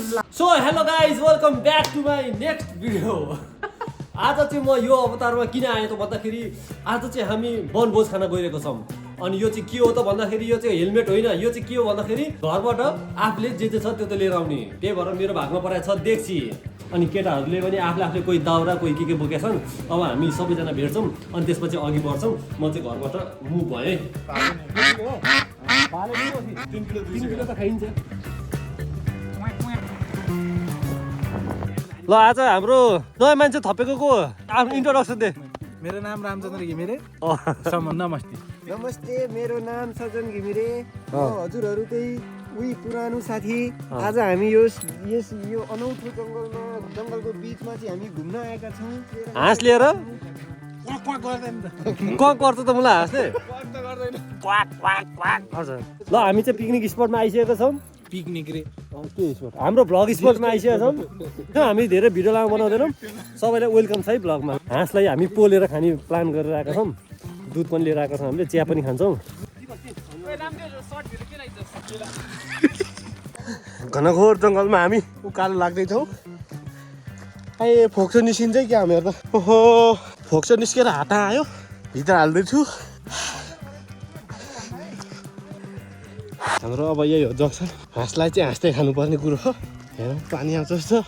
So hello guys welcome back to my next video. आज चाहिँ म यो अवतारमा किन आएँ त भन्दाखेरि आज चाहिँ हामी वनभोज खान गइरहेको छौँ। अनि यो चाहिँ के हो त भन्दाखेरि यो चाहिँ हेलमेट होइन, यो चाहिँ के हो भन्दाखेरि घरबाट आफूले जे छ त्यो त लिएर आउने। त्यही भएर मेरो भागमा परेको छ देख्सी। अनि केटाहरूले पनि आफूले कोही दाउरा कोही के बोकेका छन्। अब हामी सबैजना भेट्छौँ अनि त्यसपछि अघि बढ्छौँ। म चाहिँ घरबाट मुभ भएँ। 3 किलो त खाइन्छ। ल आज हाम्रो नयाँ मान्छे थपेको को आफ्नो इन्ट्रोडक्सन दे। मेरो नाम रामचन्द्र घिमिरे। नमस्ते। नमस्ते, मेरो नाम सजन घिमिरे। हजुरहरू चाहिँ उही पुरानो साथी। आज हामी यो अनौठो जङ्गलको बिचमा चाहिँ हामी घुम्न आएका छौँ। हाँस लिएर क्वाक गर्छ त मलाई हाँसले। हजुर ल हामी चाहिँ पिकनिक स्पटमा आइसकेका छौँ। पिकनिक रे के स्पट हाम्रो भ्लग स्पटमा आइसकेका छौँ। हामी धेरै भिडियो लामो बनाउँदैनौँ। सबैलाई वेलकम छ है भ्लगमा। हाँसलाई हामी पोलेर खाने प्लान गरेर आएका छौँ। दुध पनि लिएर आएका छौँ, हामीले चिया पनि खान्छौँ। घनघोर जङ्गलमा हामी उकालो लाग्दैछौँ। ए फोक्सो निस्किन्छ क्या हामीहरू त। ओहो फोक्सो निस्केर हात आयो, भित्र हाल्दैछु। हाम्रो अब यही हो जक्सन। हाँसलाई चाहिँ हाँस्दै खानुपर्ने कुरो हो। हेरौँ पानी आउँछ जस्तो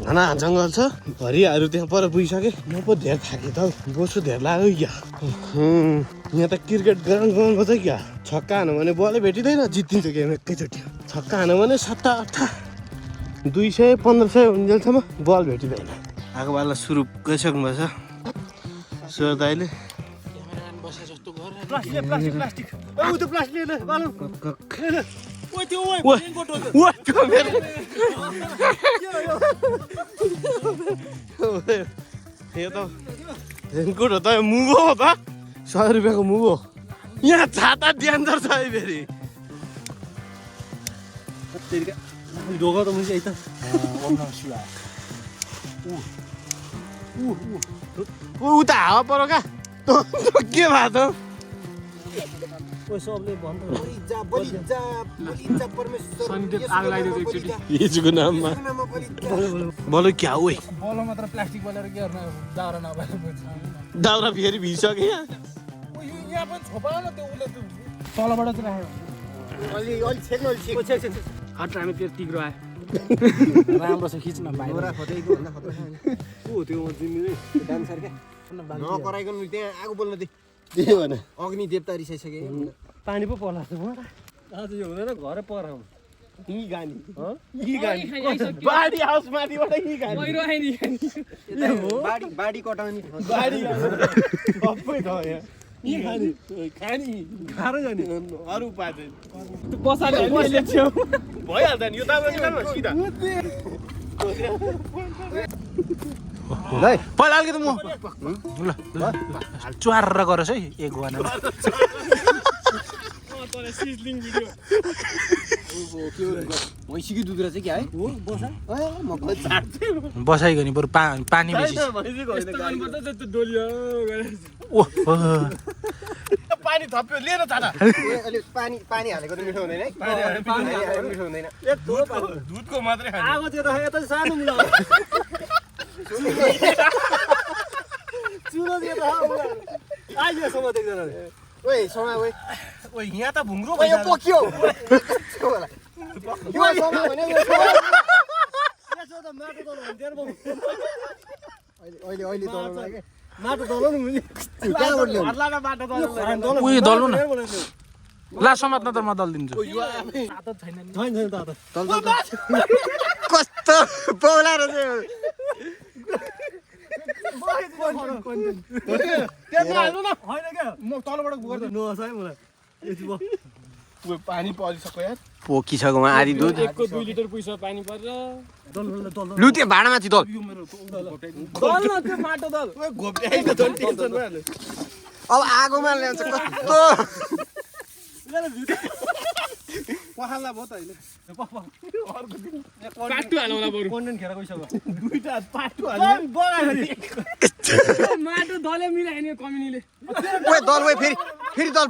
घना जङ्गल छ। हरियाहरू त्यहाँ पर पुगिसकेँ। म पो धेर थाकेँ त। बोसो धेर लाग्यो क्या। यहाँ त क्रिकेट ग्राउन्ड छ क्या। छक्का हानु भने बलै भेटिँदैन, जितिन्छ गेम एकैचोटि। छक्का हानु भने 7-8 200-1500 हुन्जेलसम्म बल भेटिँदैन। आएको बेला सुरु गइसक्नु भएछ सुर दाइले। रेनकोट हो त मुगो हो त 100 रुपियाँको मुगो। यहाँ छाता डेन्जर छ है फेरि। ढोका त मुझे त उता हावा परो क्या के भयो त। यीशुको नाममा बोलो क्या हो बल मात्र प्लास्टिक बोलेर के गर्न दाउरा नभएर दाउरा फेरि भिडिसक्यो यहाँ। यहाँ पनि छोपायो न त्यो उसले तलबाट चाहिँ राख्यो। हट हामी त्यो तिग्रो आयो। राम्रो छ खिच्न भाइ। त्यो डान्सर क्या नकराइकन त्यहाँ आगो बोल्न दे। के भने अग्नि देवता रिसाइसके। पानी पो पर्ला आज यो हुँदैन घरै पराउँ। यी गानी बाडी हाउस माथिबाट यी गानी बाडी कटाउने बाडी सबै छ यहाँ। यी खानी खानी खाएर जाने अरू उपाय छैन। त्यो बसाले छेउ भइहाल्छ नि यो त सिधा। पहिला अलिकति म ल च्वार गरोस् है एक वाना। भैँसीको दुध रहेछ क्या है। बसाइकन नि बरु पानी बेसी पानी थप्यो लिएर जाँदा पानी हालेको त मिठो हुँदैन है। मिठो हुँदैन। दुधको मात्रै आगो त्यो राखेको त सानो मुला चुलो दिए त आइसम्म देख्दैन। ओइ समय ओइ ओइ यहाँ त भुङ्ग्रो यो पोक्यो। यो समय भने यो समय यसो त माटो तल हुन्थ्यो नि अहिले तल लाग्यो। माटो तल नि मुनि कहाँबाट ल्याउने? हर्लाको माटो तल उयो दल्नु न ला समात्न त म दलिदिन्छु। छैन त कस्तो पौला रहेछ। म तलबाट गर्दै नहोस् है मलाई यति भयो। पानी परिसक्यो यार। पोकिसकोमा आधी दुध 2 लिटर पुग्छ पानी परेर। लु त्यो भाँडामाथि दल। दल न त्यो माटो दल घोप्याइ त झन् टेन्सन भइहाल्यो। अब आगोमा ल्याउँछ कस्तो पखाल्ला भयो त अहिले। पाटु हालौँला बरु कन्टेन्ट खेर गइसक्यो। दुईटा पाटु हाल्यो बगायो माटो दले मिलायो नि कम्युनिटीले। ओए दल ओए फेरि दल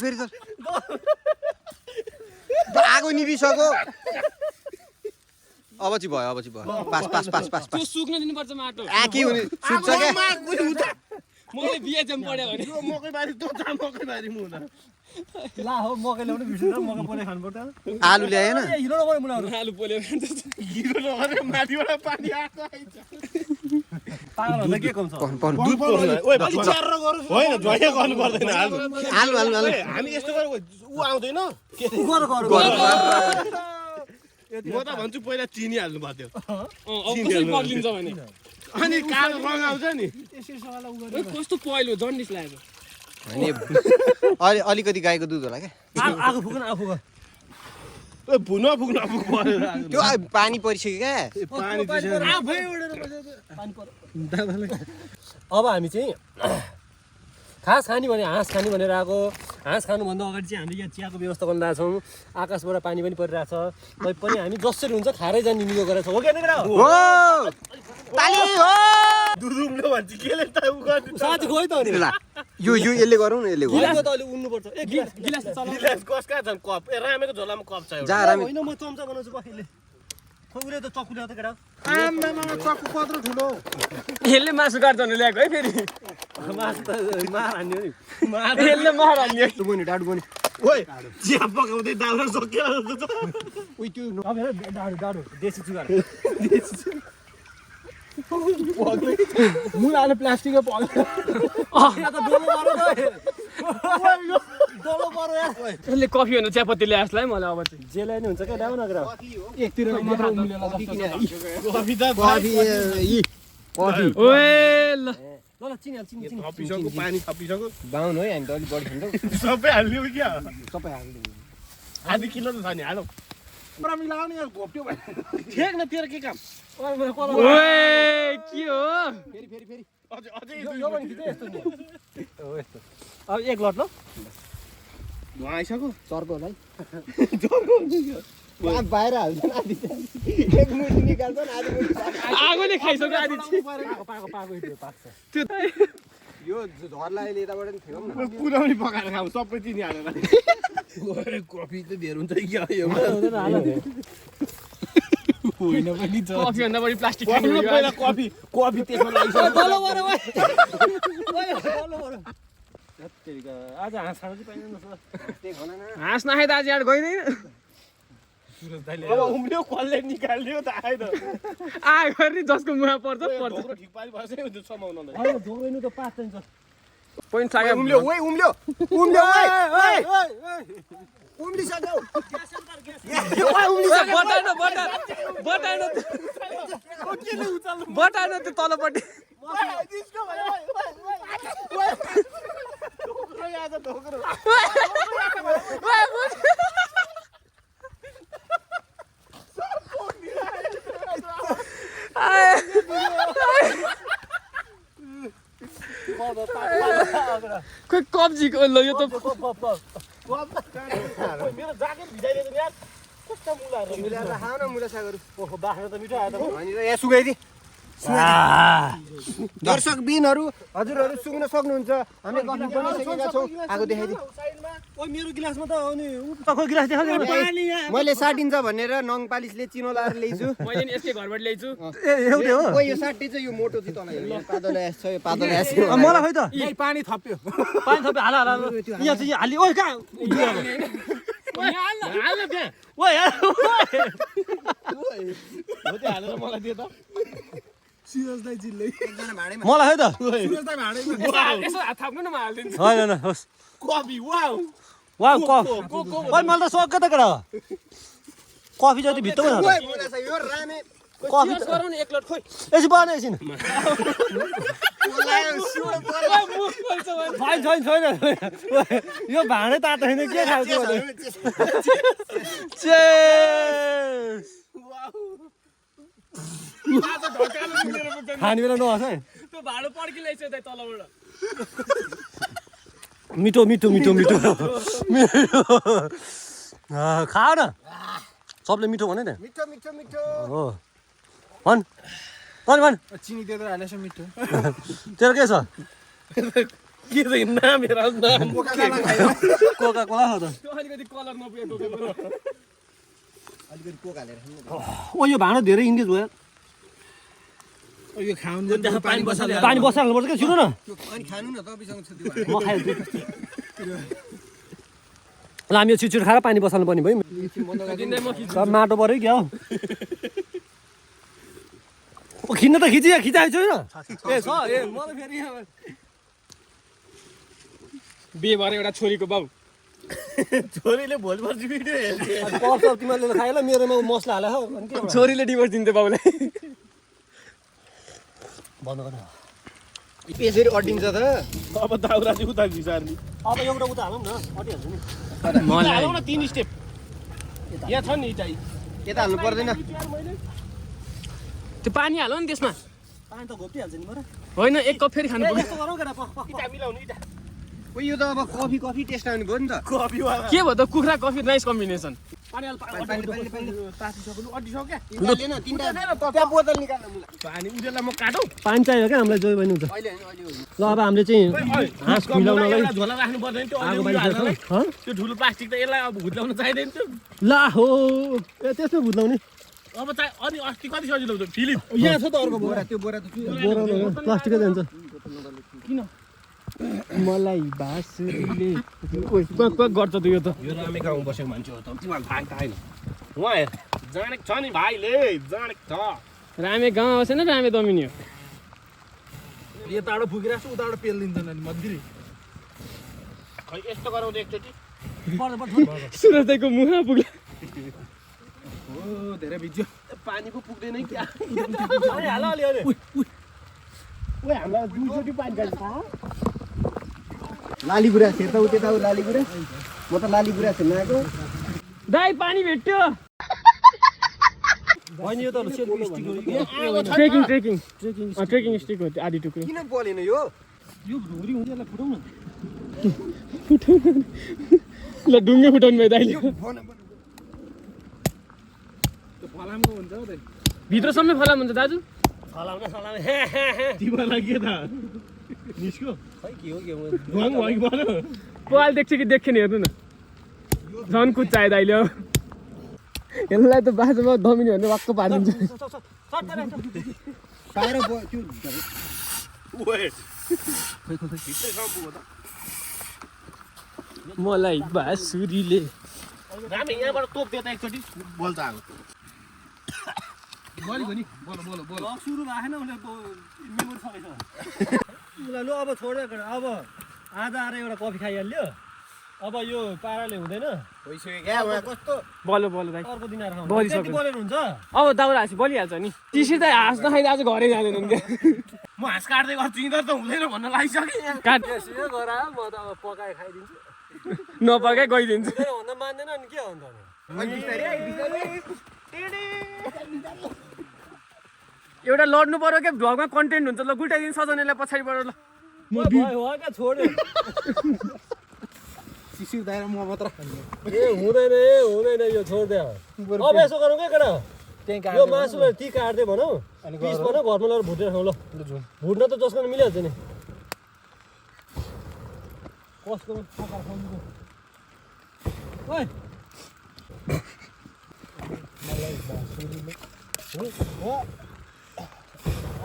आगो निभिसक्यो। अब चाहिँ भयो पास पास पास पास त्यो सुक्न दिनुपर्छ माटो के हुने सुत्छ क्या मैले बिएचएम पढ्यो भने यो मकैबारी त मकैबारी म हुँदा ला हो मकै ल्याउनु बिर्सिन्छ मकै पोले खानु पर्छ आलु ल्याएन हिरो नभए मुलाहरू आलु पोल्यो भने त हिरो नगरे माथिबाट पानी आएको आइन्छ पागल हुँदा के कम छ दुध पर्दैन ओइ होइन झ्वाइया गर्नु पर्दैन आलु आलु आलु हामी यस्तो गरेर ऊ आउँदैन के म त भन्छु पहिला चिनी हाल्नु पर्थ्यो अब कसरी पग्लिन्छ भने अनि कालो रङ आउँछ नि ओइ कस्तो पहिलो जन्डिस लागेको अनि अलिकति गाईको दुध होला क्या आगो फुक्न आफू भुन पुग्न परेर त्यो पानी परिसक्यो क्या पानी अब हामी चाहिँ घाँस खाने भने हाँस खाने भनेर आएको हाँस खानुभन्दा अगाडि चाहिँ हामीले यहाँ चियाको व्यवस्था गर्न छौँ आकाशबाट पानी पनि परिरहेछ तै पनि हामी जसरी हुन्छ खारै जाने निको गरेर छौँ हो क्या केटा हो ताली हो दुधुम्लो भन्छ केले त उ गर्नु साथी खोइ त अनि ल यो यसले गरौँ न यसले गिलास त अलि उड्नुपर्छ ए गिलास गिलास चलाउ गिलास कसका छन् कप ए रामेको झोलामा कप छ एउटा जा रामी होइन म चम्चा बनाउँछु पहिले खोइ उसले त चक्कु ल्याउँछ केटा आम्मामा चक्कु कत्रो ठुलो यसले मासु काट्छन् ल्याएको है फेरि मासु त मार हान्यो नि यसले मार हान्यो डाडु बनि ओइ चिया पकाउँदै दाउरा सकियो उइ त्यो अब हेर डाडु डाडु देशी चुगार मुलाले प्लास्टिकको पग्यो यहाँ त डोलो पऱ्यो त डोलो पऱ्यो यार यसले कफी भन्दा चियापत्ती ल्याए जस्तो है मलाई अब चाहिँ जेलाई नि हुन्छ क्या डाउ नगर एकतिर मात्र उम्लेला कफी त कफी कफी ओए ल ल चिनी चिनी चिनी थपिसक्यो पानी थपिसक्यो बाउन है हामी त अलिक बढी खान्छौँ सबै हाल्ने हो क्या सबै हाल्नु आधी किलो त छ नि हालौ रामी लगाउने यार घोप्ट्यो भने ठेक न तेरो के काम ओए के हो फेरि फेरि फेरि अझै अझै यो पनि खिच्दै यस्तो नि हो यस्तो अब एक लट ल धुवा आइसक्यो चर्को होला है बाहिर हाल्छन् आधी एक मुठी निकाल्छन् आधी मुठी आगोले खाइसक्यो आदि पाको पाको इटो पाक्छ यो झर्ला अहिले यताबाट नि थियौँ न पुराउनी पकाएर खाऊ सबै चिनी हालेर ओरे कफी त धेर हुन्छ कि यो हुँदैन हाल होइन पनि छ कफी भन्दा बढी प्लास्टिक पहिला कफी कफी त्यसमा लागिसक्यो बलो बरो ओए बलो बरो आज हाँस खानु चाहिँ पाइँदैन हाँस नखाइ त आज यहाँ गइँदैन अब उम्ल्यो कसले निकाल्यो त आएन आयो नि जसको मुहा पर्छ ढोक्रो ठिक पारी भएछ नि त्यो समाउनलाई होइन ढोक्रिनु त पाँच चाहिन्छ पोइन्ट लाग्यो उम्ल्यो ओइ उम्ल्यो उम्ल्यो ओइ ओइ उम्लिसक्यो बटाएन त्यो तलपट्टि खोइ कब्जीको ल यो त मेरो ज्याकेट भिजाइदिएको नि यार कस्तो मुलाहरू मिलाएर खाऊ न मुला सागहरू ओहो बाख्रा त मिठो आयो त अनि यहाँ सुगाइदिए दर्शक बिनहरू हजुरहरू सुक्न सक्नुहुन्छ हामी कफी बनाइसकेका छौँ आगो देखाइदिए ओइ मेरो गिलासमा त अनि तको गिलास देखाउँदै मैले साटिन्छ भनेर नङ पालिसले चिनो लाएर ल्याइछु मैले नि यसकै घरबाट ल्याइछु ए एउटै हो ओइ यो साटी चाहिँ यो मोटो चाहिँ तँलाई हेर्नु पादोले आएछ यो पादोले आएछ मलाई खोइ त यही पानी थप्यो पानी थपे हाल हाल यहाँ चाहिँ हाली ओइ कहाँ हाल्न त्यहाँ ओइ यार हो त्यो हालेर मलाई दिए त मलाई है त यसो हात थाप्नु न म हालिदिन्छु होइन होस् कफी वाउ वा कफ ओइ मलाई त सक्यो त केटा कफी जति भित्रमा छ ओइ मुला साग यो रामे कफी चियर्स गरौँ न एक लट खोइ यसो बने एकछिन छैन छैन यो भाँडै तातो छैन के खाएको चेस खाने बेला नहोस् है त्यो भाँडो पड्किरहेछ त्यहाँ तलबाट मिठो मिठो मिठो मिठो मिठो खा न सबले मिठो भने न मिठो मिठो मिठो हो भन् भन् भन् चिनी दिएर हालेछ मिठो तेरो के छ के चाहिँ नाम हेर नाम कोका कोला हो त त्यो अलिकति कलर नपुगेको अलिकति कोक हालेर खानु न। ओ यो भाँडो धेरै इन्गेज भयो यो खाउन्जेल पानी बसाल्नु पानी बसाल्नुपर्छ क्या छिटो न त्यो अनि खानु न तपाईँसँग छ त्यो म खाइहाल्छु ल हामी यो छिटो खाएर पानी बसाल्नु पर्ने भयो सब माटो पऱ्यो क्या हो खिच्न त खिचाएको छु होइन ए छ ए म त फेरि बिहे भएर एउटा छोरीको बाउ छोरीले भोलि पर्सि भिडियो हेर्छ पर्छ तिमीहरूले खायो ल मेरोमा मसला हालेको अनि के छोरीले डिभोर्स दिन्छ बाउलाई बन्द गर्न यसरी अड्डिन्छ त अब दाउरा चाहिँ उता घिसार्ने अब एउटा उता हालौँ न अटिहाल्छु नि हालौँ न 3 स्टेप यहाँ छ नि चाहिँ यता हाल्नु पर्दैन त्यो पानी हाल्यो नि त्यसमा पानी त घोप्टिहाल्छ नि मलाई होइन एक कप फेरि खानु पर्यो यस्तो गरौँ केटा इटा मिलाउनु इटा ओ यो त अब कफी टेस्ट आउने भयो नि त कफीवाला के भयो त कुखुरा कफी नाइस कम्बिनेसन पानी हाल तातिसक्नु अड्डिसक्यो क्या निकाल्दैन तिनटा त्यहाँ बोतल निकाल्नु मुला पानी उजेललाई म काटौँ पानी चाहियो क्या हामीलाई जोइ बहिनी हुन्छ अहिले होइन अहिले होइन ल अब हामीले चाहिँ हाँस मिलाउनलाई एउटा झोला राख्नु पर्दैन त्यो आगो अलि बालिसक्छ हाल्नलाई। हँ त्यो ठुलो प्लास्टिक त यसलाई अब भुत्लाउन चाहिँदैन थियो ला हो ए त्यसमा भुत्लाउने अब चाहिँ अनि अस्ति कति सजिलो हुन्छ फिलिप यहाँ छ त अर्को बोरा त्यो बोरा त बोरा प्लास्टिकै जान्छ मलाई बाँसुरीले गर्छ त यो त यो रामे गाउँ बसेको मान्छे हो त तिमीहरूलाई थाहा थाहा छैन उहाँ हेर जानेको छ नि भाइले जानेको छ रामे गाउँ आउँछ न रामे दमिनी हो यताबाट फुकिरहेको छु उताबाट पेलिदिन्छ नि मन्दिर खै यस्तो गराउँदै एकचोटि सुरज दाइको मुहा पुग्यो हो धेरै भिज्यो पानी पो पुग्दैन क्या हाल अलि ओए हामीलाई 2 पानी खान्छ लाली गुरा सेर्ता उ त्यता लाली गुरा म त लाली गुरा खेल्न आएको दाइ पानी भेट्यो होइन यो त सेल्फी स्टिक हो ट्रेकिङ स्टिक हो त्यो आधी टुक्रो किन बोलेन यो यो ढुङ्ग्री हुन्छ यसलाई फुटाउँ न ल ढुङ्गे फुटाउनु भयो दाइले त्यो फलामको हुन्छ हौ दाइ भित्रसम्मै फलाम हुन्छ दाजु सलाउने तिमीलाई के थाहा निस्को खै के हो भङ भङ भन्यो पाल देख्छ कि देखेन हेर्नु न झन् कुच्चायो दाइले हो यसलाई त बाजोमा दमिनी भने वाक्क पारिदिन्छ पाएर त्यो ओए भित्रैसम्म पुग्यो त मलाई बाँसुरीले रामे यहाँबाट तोप दियो त एकचोटि बोल्छ आगो बोलेको नि बोल सुरु राखेन उसले मेमोरी सकेछ उसलाई लु अब छोडेर अब आधा आएर एउटा कफी खाइहाल्यो अब यो पाराले हुँदैन भइसक्यो क्या उहाँ कस्तो बलो दाइ अर्को दिन आएर खाउँ बलिसक्यो। त्यति बोलेर हुन्छ अब दाउरा हाँसी बलिहाल्छ नि टिसी त हाँस नखाइदिए आज घरै जाँदैनन् क्या म हाँस काट्दै गर्छु यिनीहरू त हुँदैन भन्न लागिसकेँ काट यसो गर म त अब पकाएर खाइदिन्छु नपकाइ गइदिन्छु भन्दा मान्दैन अनि के हो अन्त एउटा लड्नु पर्यो क्या भ्लगमा कन्टेन्ट हुन्छ ल गुल्टाइदिनु सजनालाई पछाडिबाट ल भयो क्या छोड्यो शिशिर दाएर म मात्र ए हुँदैन यो छोड्दे अब यसो गरौँ क्या केटा त्यही यो मासुलाई ती काट्दै भनौ पिस भनौ घरमा लगेर भुटेर खाउँ ल भुट्न त जसको मिलिहाल्छ नि कसको ओइ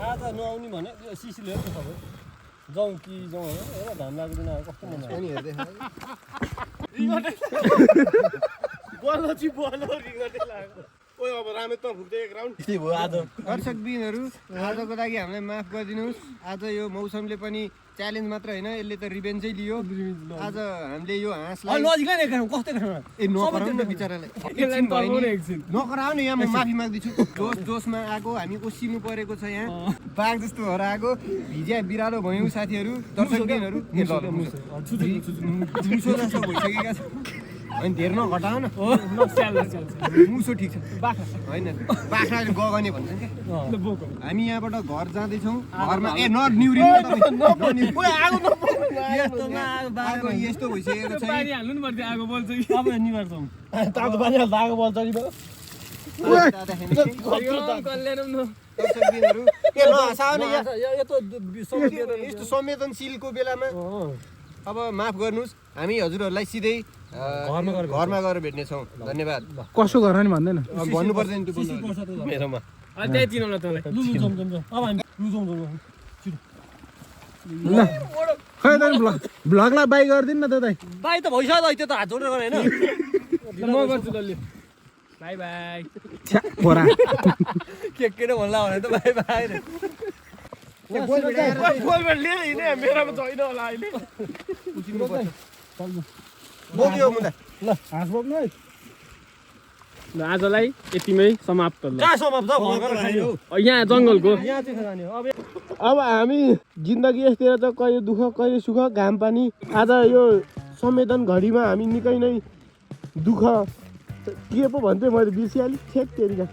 आज नआउने भने यो सिसीले हो सबै जाउँ कि जाउँ होइन घाम लागेको दिन आयो कस्तो मन अनि हेर्दै बोल्नु चाहिँ बोल्नु रिङ्गटै लाग्यो ओए अब रामे त फुक्दै एक राउन्ड भयो आज दर्शकबिनहरू आजको लागि हामीलाई माफ गरिदिनुहोस् आज यो मौसमले पनि च्यालेन्ज मात्र होइन यसले त रिभेन्जै लियो आज हामीले यो हाँसलाई नजिकै नै खाउँ कस्तो खाउँ ए नकराउनु न बिचरालाई एकछिन भयो नि। नकराउ न यहाँ म माफी माग्दैछु जोसमा आएको हामी ओसिनु परेको छ यहाँ बाघ जस्तो भएर आएको भिजिया बिरालो भयौँ साथीहरू दर्शकबिनहरू मुसो जस्तो भइसकेका छ अनि धेर नघटाउ न मुसो ठिक छ होइन बाख्राले गगने भन्छ क्या हामी यहाँबाट घर जाँदैछौँ घरमा ए यस्तो भइसकेको छ पानी हाल्नु नि पर्थ्यो आगो बल्छ कि अब निवार्छौँ तातो पानी हाल्दा आगो बल्छ नि भयो दर्शकबिनहरू के नहसाउ न यहाँ यस्तो यस्तो संवेदनशीलको बेलामा अब माफ गर्नुहोस् हामी हजुरहरूलाई सिधै घरमा गएर भेट्नेछौँ धन्यवाद कसो गर नि भन्दैन भन्नुपर्छ नि त्यो मेरोमा त्यही चिनाउन तँलाई अब हामी लु ल खै त भ्लगलाई बाई गरिदिनु न त दाइ बाई त भइसक्यो त्यो त हात जोडेर गरे होइन म गर्छु ल बाई बाई छोरा के नै भन्ला भने त बाई बाई मेरोमा छैन होला अहिले ल हाँस बोक्नु है ल आजलाई यतिमै समाप्त ल कहाँ समाप्त भर्खर खाने हो यहाँ जङ्गलको यहाँ चाहिँ खाने हो अब हामी जिन्दगी यस्तै छ कहिले दुःख कहिले सुख घाम पानी आज यो संवेदन घडीमा हामी निकै नै दुःख के पो भन्थेँ मैले बिर्सिहालेँ ठेक तेरिका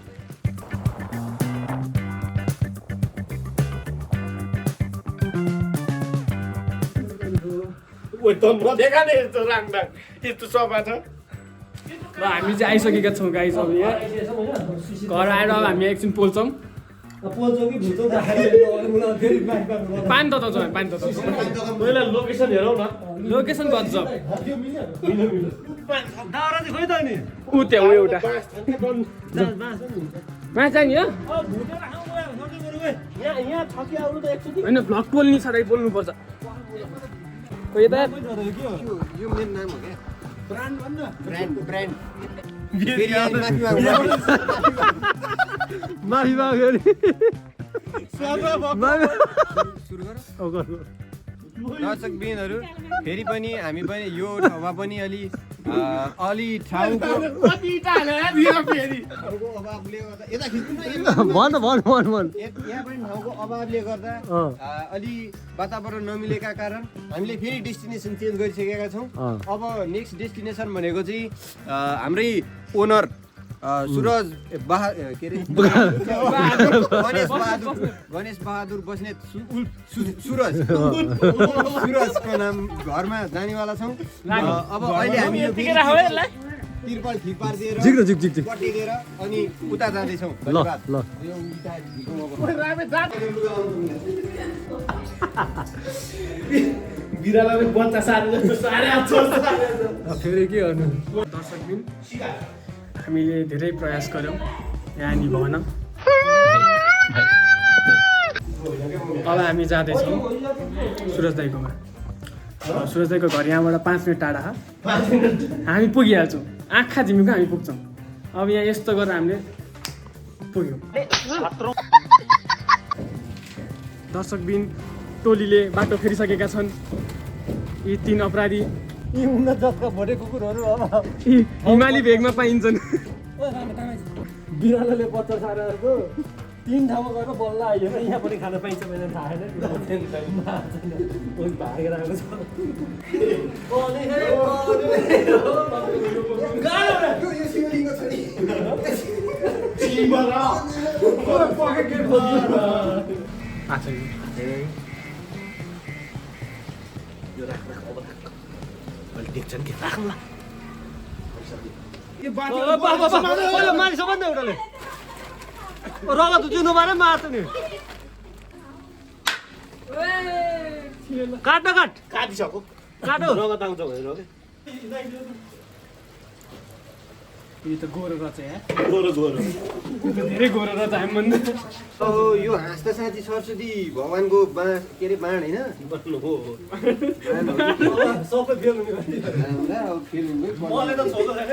यस्तो सफा छ ल हामी चाहिँ आइसकेका छौँ गाई सब यहाँ घर आएर अब हामी एकछिन पोल्छौँ पोल्छौँ कि भुल्छौँ फेरि पानी त छ पानी त पहिला लोकेसन हेरौँ न लोकेसन गजब दाउरा चाहिँ खोइ त नि ऊ त्यहाँ ऊ एउटा माछा नि हो यहाँ छ कि आउनु त एकचोटि होइन भ्लग पोल्ने छ बोल्नुपर्छ खोइ यता यो मेरो नाम हो क्या ब्रान्ड भन्न ब्रान्ड माफी माग्यो अरे सुरु गर दर्शकबिनहरू फेरि पनि हामी पनि यो ठाउँमा पनि अलि ठाउँको अभावले गर्दा यता खिच्नु न भन यहाँ पनि ठाउँको अभावले गर्दा अलि वातावरण नमिलेका कारण हामीले फेरि डेस्टिनेसन चेन्ज गरिसकेका छौँ अब नेक्स्ट डेस्टिनेसन भनेको चाहिँ हाम्रै ओनर सुरज के अरे गणेश बहादुर बस्नेत सुरजको नाम घरमा जानेवाला छौँ अब अहिले हामी यो तिरपाल ठिक पारिदिएर पटिदिएर अनि उता जाँदैछौँ धन्यवाद बिरालोले बच्चा सारे जस्तो सारे फेरि के गर्नु दर्शकबिन हामीले धेरै प्रयास गऱ्यौँ यहाँ निभाउन अब हामी जाँदैछौँ सुरज दाईकोमा सुरज दाईको घर यहाँबाट 5 मिनट टाढा हामी पुगिहाल्छौँ आँखा झिमिको हामी पुग्छौँ अब यहाँ यस्तो गरेर हामीले पुग्यौँ दर्शकबिन टोलीले बाटो फेरिसकेका छन् यी 3 अपराधी यी उन्नत जातका भोटे कुकुरहरू अब यी हिमाली भेगमा पाइन्छन् बिरालोले बच्चा सारेहरूको 3 ठाउँमा गएर बल्ल आइयो यहाँ पनि खान पाइन्छ मैले थाहा छैन भागेर आएको मानिस भन्दा एउटाले रगत जुनु भएर मार्छ नि काट न काट काटिसक्यो काटो रगत आउँछ भनेर यो त गोरो रहेछ यहाँ गोरो धेरै गोरो रहेछ हामीभन्दा यो हाँस त साँच्ची सरस्वती भगवानको के अरे बाण होइन सबै फेल हुने मलाई त छोड्दो छैन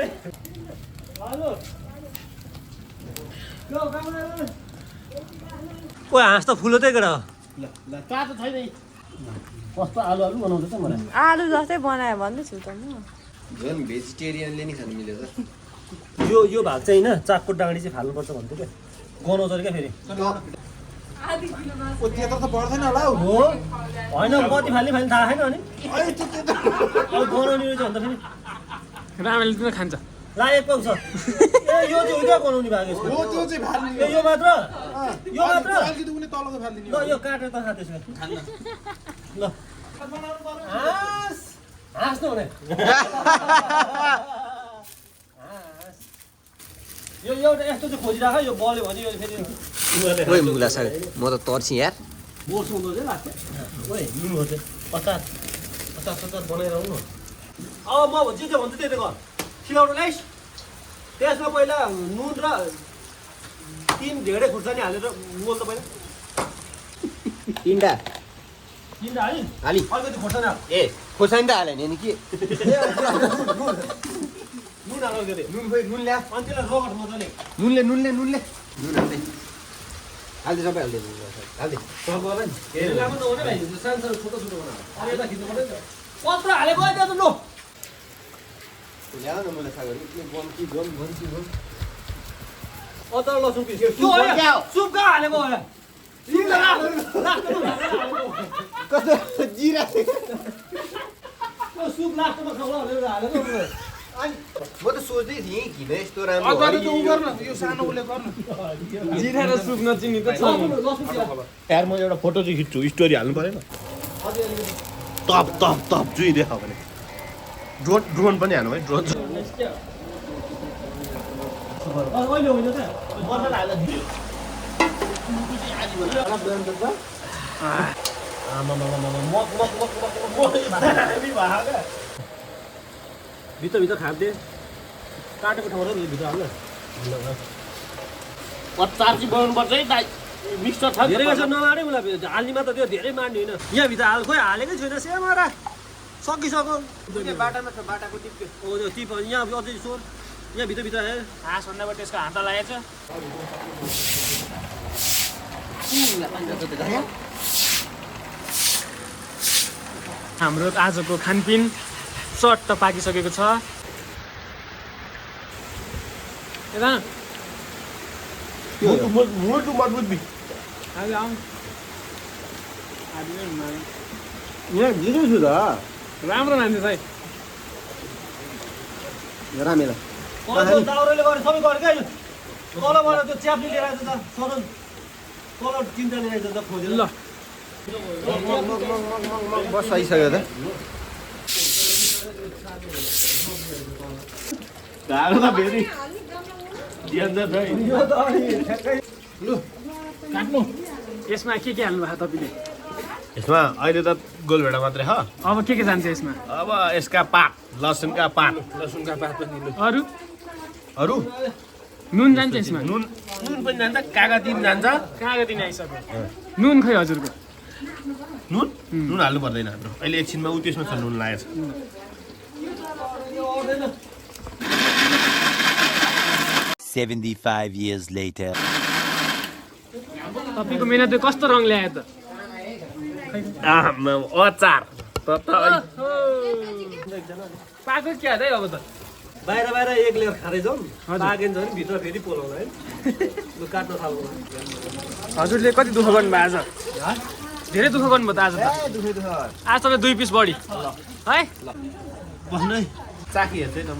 ओ हाँस त फुलो त्यही केटा काटो छैन कस्तो आलुहरू बनाउँदैछ मलाई आलु जस्तै बनायो भन्दैछु त म झन् भेजिटेरियनले नि खानु मिल्यो त यो भाग चाहिँ होइन चाकको डाँडी चाहिँ फाल्नुपर्छ भन्थ्यो क्या गनाउँछ अरे क्या फेरि त्यत्रो त पर्दैन होला हौ हो होइन कति फाल्ने थाहा छैन अनि अब गनाउने रहेछ भन्दा फेरि रामेले किन खान्छ ला एक पाउ छ ए यो चाहिँ क्या गनाउने भाग यसको ए यो मात्र ल यो काटेर त खाँदैछ ल हाँस न भने यो एउटा यस्तो चाहिँ खोजिराख यो बल्यो भने यो फेरि ओइ मुला साग म त तर्सी यार बोर्स हुँदो चाहिँ लाग्छ ओए लिनु हो चाहिँ 50 अचार बनाइरहनु न अब म जे जे भन्छु त्यही गर सिलौटो ल्याइस् त्यसमा पहिला नुन र 3 ढेडे खुर्सानी हालेर मोल त पहिला 3टा हाली हाली अलिकति खोर्सानी हाल ए खोर्सानी त हाले नि के नुन हाल्नु के अरे नुन खोइ नुन ल्या अनि त्यसलाई रगट मजाले नुनले नुन हाल्दै हाल्दै सबै हाल्दै हाल्दै रगट नि धेरै लामो नहुने भाइ सानो सानो छोटो छोटो बना अनि यता खिच्नु पर्दैन पत्र हालेको त्यहाँ त लो ल्याउ न मलाई थाहा गरी के बम अदर लसुन पिस सुप कहाँ हालेको होला कस्तो जिरा सुप लास्टमा खाउला भनेर हालेको अनि म त सोच्दै थिएँ किन यस्तो राम्रो जिरा र सुप नचिनी त छ यार म एउटा फोटो चाहिँ खिच्छु स्टोरी हाल्नु परेन तप तप तप जुई देखा भने ड्रोन पनि हाल्नु है ड्रोन अहिले होइन त बर्खाले हाल्दा दियो भित्र खाँदै काटेको ठाउँमा भित्र हाल्नु अचार चाहिँ बनाउनुपर्छ है दाइ मिक्सचर छ धेरै कसो नमारे उसलाई हाल्नेमा त त्यो धेरै मार्ने होइन यहाँभित्र खोइ हालेकै छैन सेमारा सकिसक्यो बाटामा छ बाटाको टिप्यो हो त्यो टिप यहाँ अझै सोर यहाँ भित्र आयो हाँस भन्दा त्यसको हात लागेछ हाम्रो आजको खानपिन चट्ट पाकिसकेको छ यता मुटु मजबुत बि आउँ यहाँ गिरो छु त राम्रो मान्छे छ है रामेला दाउराले गरेर सबै गरेँ क्या तलबाट त्यो च्याप्ली लिएर आएछ त सदन तल चिन्ता लिएर आएछ त खोजेर ल बस आइसक्यो त ढाडो त फेरि डेन्जर छ है काट्नु यसमा के हाल्नु भएको तपाईँले यसमा अहिले त गोलभेडा मात्रै हो अब के जान्छ यसमा अब यसका पात लसुनका पात अरू अरू नुन जान्छ यसमा नुन पनि जान्छ कागती पनि जान्छ कागती नै आइसक्यो नुन खै हजुरको नुन हाल्नु पर्दैन हाम्रो अहिले एकछिनमा उ त्यसमा छ नुन लागेको छ 75 years later. तपाईँको मेहनतले कस्तो रङ ल्यायो त अचार पाएको क्या है अब त बाहिर एक लेयर खाँदै जाउँ पाकिन्छ भने भित्र फेरि पोलाउला है लु काट्न थाल्नु हजुरले कति दुःख गर्नुभयो आज धेरै दुःख गर्नुभयो त आज त आज तपाईँ 2 पिस बढी है बस्नु है चाखी हेर्छु है त म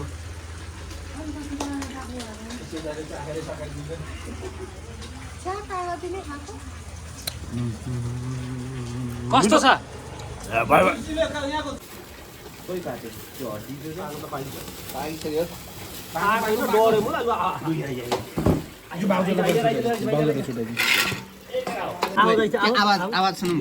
कस्तो छ आवाज सुन्नु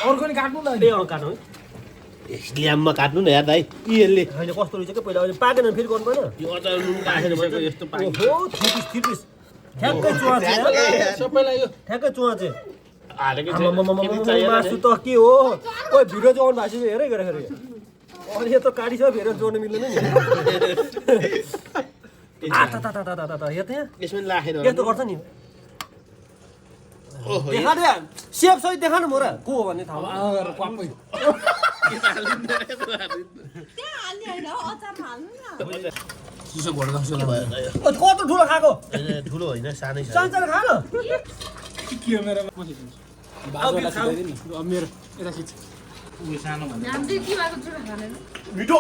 अर्को नि काट्नु न काट्नु है ल्याम्मा काट्नु न यार दाइ यसले होइन कस्तो रहेछ क्या पहिला अहिले पाकेन फेरि गर्नु पर्दैन यो अचार नुन राखेर भनेको यस्तो पाक्यो ओहो थिपिस ठ्याक्कै चुवा चाहिँ सबैलाई यो ठ्याक्कै चुवा चाहिँ हालेको मासु त के हो ओइ भिडियो जोड्नु भएको छ हेरै गरेर अनि यत्रो काटी छ फेरि जोड्नु मिल्दैन नि यसमा राखेर यस्तो गर्छ नि देखा दे सेप सहित देखा न मोरा को हो भन्ने थाहा कस्तो ठुलो खाएको ठुलो होइन सानै छ सानो खा न मेरो यता खिच मिठो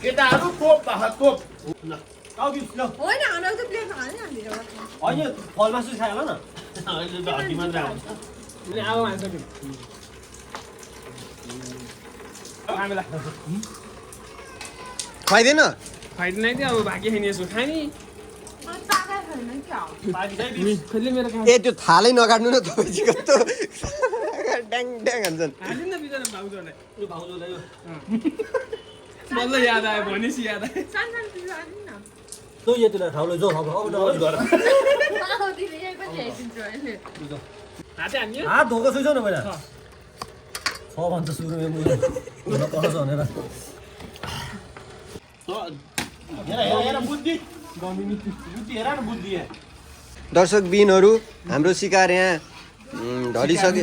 केटाहरू तोप बाखा तोप होइन हाम्रो त प्लेटमा हाल्ने हामीले होइन फल मासु खायो होला न अहिले त हड्डी मात्र आउँछ अब हाल्छ खुवाइदिएन खुवाइदिनु अब भाग्य खाने यसो खाने ताका छैन क्या खोइले मेरो काम ए त्यो थालै नकाट्नु न तपाईँ कस्तो ड्याङ ड्याङ हान्छन् हालिन् न बिचरा भाउजूलाई यो भाउजूलाई यो बल्ल याद आयो भनेपछि याद आयो सानसानो चिज हाल्नु न तँ यतिलाई ठाउँलाई जाऊ अब नहोस् गर आउँदिन यही पनि हेरिदिन्छु अहिले हातै हान्यो हात धोएको छुइछौ न पहिला छ भन्छ सुरु कसो भनेर दर्शक बिनहरू हाम्रो शिकार यहाँ ढलिसके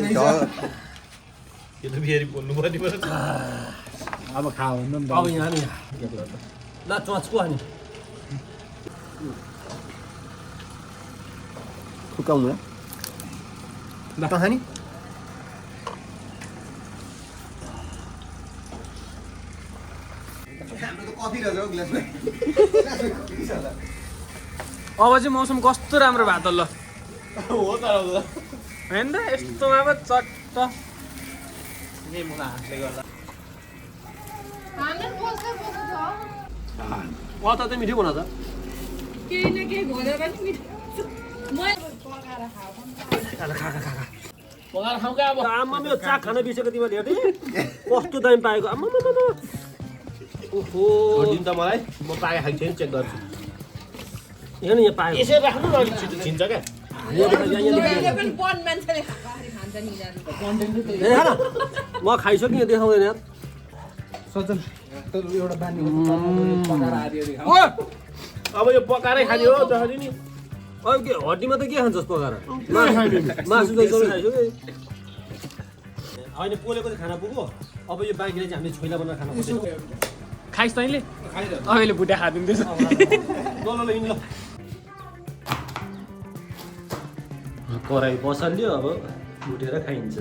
अब खा हुनु अब यहाँ नि ल चचको हानी फुकाउनु कहानी कफी रहेछ हौ ग्लासमा अब चाहिँ मौसम कस्तो राम्रो भयो त ल हो त होइन त यस्तोमा पो चट्ट हामी बस्छ अचार चाहिँ मिठो बनाउँछ केही न केही घोलेर पनि मिठो मैले पकाएर पकाएर खाऊ क्या अब आमा मेरो चाक खान बिर्सेको तिमीले हेर्दै कस्तो दामी पाएको आमा ओहो दिन त मलाई म पाए खाएको छैन चेक गर्छु यहाँ यहाँ पाएको यसरी राख्नु न अलिक छिटो छिन्छ क्या खाएर पनि पन मान्छेले खान्छ नि यिनीहरू म खाइसकेँ यहाँ देखाउँदैन यार अब यो पकाएरै खाने हो जसरी नि अब के हड्डीमा त के खान्छस् पकाएर मासु त सबै खाइसक्यो होइन पोलेको चाहिँ खाना पुग्यो अब यो बाँकीले चाहिँ हामीले छोइला बनाएर खाना पर्छ खाइस् तैँले अहिले भुटा खाइदिँदैछ ल हिँड्नु ल कराई बसाल्यो अब उठेर खाइन्छ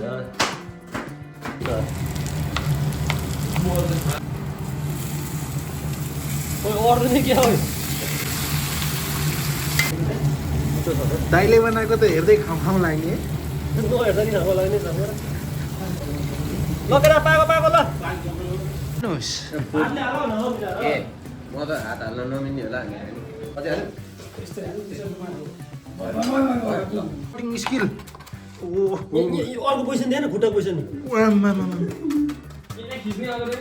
अर्डर नै के हो दाइले बनाएको त हेर्दै खाउँ खाउँ लाग्ने नहेर्दा नि खाएको लाग्ने लगेर पाएको ल ए म त हात हाल्न नमिल्ने होला स्किल अर्को पोजिसन दिएन खुट्टा पोजिसन खिच्ने अगाडि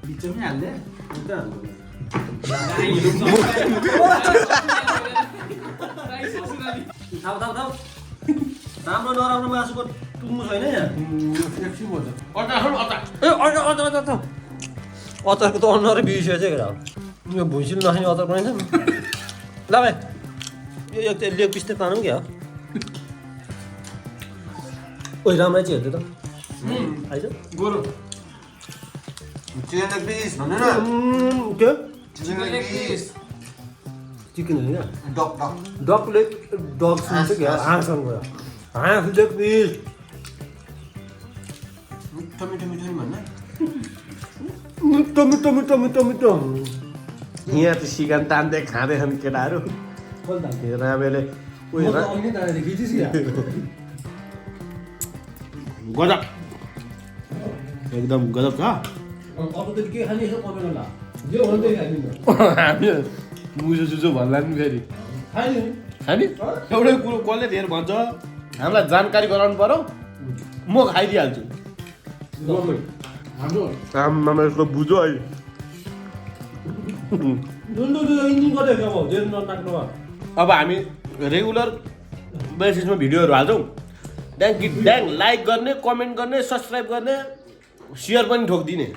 बिचमै हाल्दै राम्रो नराम्रो मासुको टुङ्गो छैन यहाँ अचारको त अनुहारै बिर्सियो चाहिँ केटा यो भुइँसिल नखाने अचार बनाइन्छ ल भाइ यो एक लेग पिस त तानौँ क्या ओइ राम्रै चाहिँ हेर्दै त आइज गोरु चिकन लेग पिस भन्नु न के चिकन लेग पिस चिकन होइन डक डक डग लेग डग सुन्छ क्या हाँसँग गयो हाँस लेग पिस मिठो मिठो मिठो नि भन्न मिठो यहाँ त सिकान तान्दै खाँदैछन् केटाहरू रामेले उयो गजब एकदम गजब छ के खाने कमेन्ट हामी मुसो सुसो भन्ला नि फेरि खाने एउटै कुरो कसले धेर भन्छ हामीलाई जानकारी गराउनु पर्यो म खाइदिइहाल्छु आमामा यसको बुझो है अब हामी रेगुलर बेसिसमा भिडियोहरू हाल्छौँ ड्याङ लाइक गर्ने कमेन्ट गर्ने सब्सक्राइब गर्ने सेयर पनि ठोकिदिने